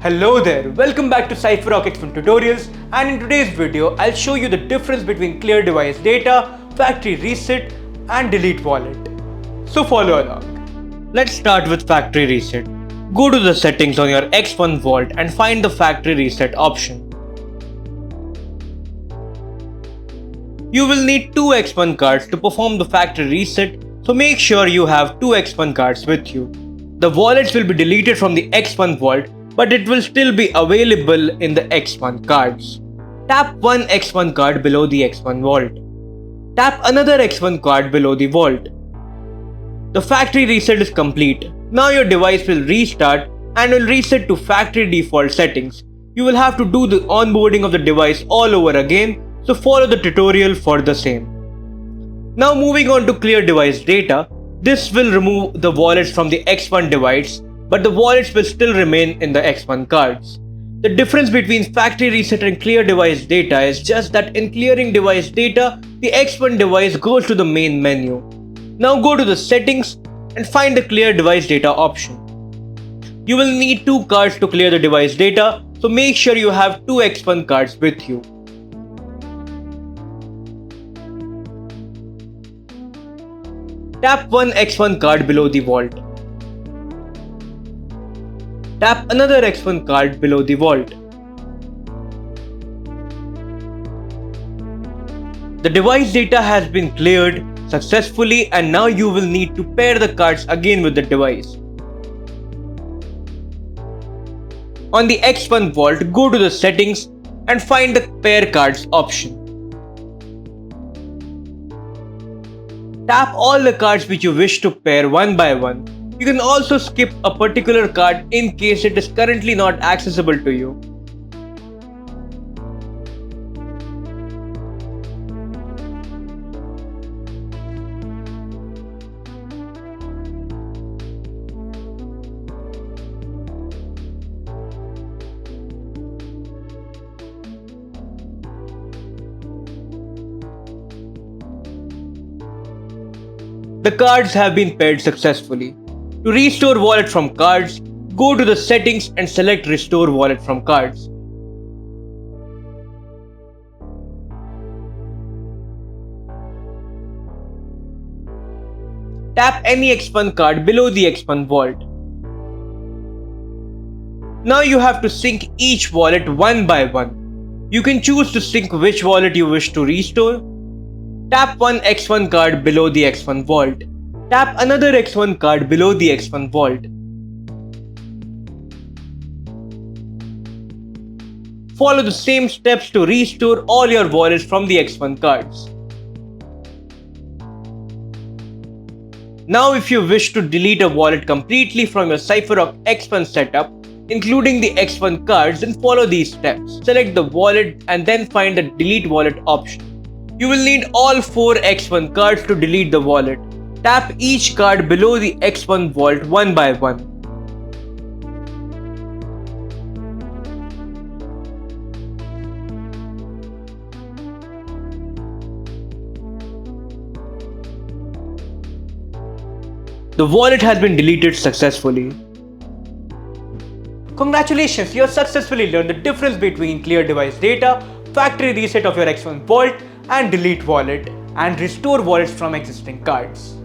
Hello there, welcome back to Cypherock X1 tutorials, and in today's video I'll show you the difference between clear device data, factory reset and delete wallet. So follow along. Let's start with factory reset. Go to the settings on your X1 Vault and find the factory reset option. You will need two X1 cards to perform the factory reset, so make sure you have two X1 cards with you. The wallets will be deleted from the X1 Vault, but it will still be available in the X1 cards. Tap one X1 card below the X1 Vault. Tap another X1 card below the Vault. The factory reset is complete. Now your device will restart and will reset to factory default settings. You will have to do the onboarding of the device all over again, so follow the tutorial for the same. Now moving on to clear device data, this will remove the wallets from the X1 device, but the wallets will still remain in the X1 cards. The difference between factory reset and clear device data is just that in clearing device data, the X1 device goes to the main menu. Now go to the settings and find the clear device data option. You will need two cards to clear the device data, so make sure you have two X1 cards with you. Tap one X1 card below the vault. Tap another X1 card below the vault. The device data has been cleared successfully, and now you will need to pair the cards again with the device. On the X1 Vault, go to the settings and find the pair cards option. Tap all the cards which you wish to pair one by one. You can also skip a particular card in case it is currently not accessible to you. The cards have been paired successfully. To restore wallet from cards, go to the settings and select Restore Wallet from Cards. Tap any X1 card below the X1 Vault. Now you have to sync each wallet one by one. You can choose to sync which wallet you wish to restore. Tap one X1 card below the X1 Vault. Tap another X1 card below the X1 Vault. Follow the same steps to restore all your wallets from the X1 cards. Now if you wish to delete a wallet completely from your Cypherock X1 setup, including the X1 cards, then follow these steps. Select the wallet and then find the Delete Wallet option. You will need all four X1 cards to delete the wallet. Tap each card below the X1 Vault one by one. The wallet has been deleted successfully. Congratulations, you have successfully learned the difference between clear device data, factory reset of your X1 Vault, and delete wallet and restore wallets from existing cards.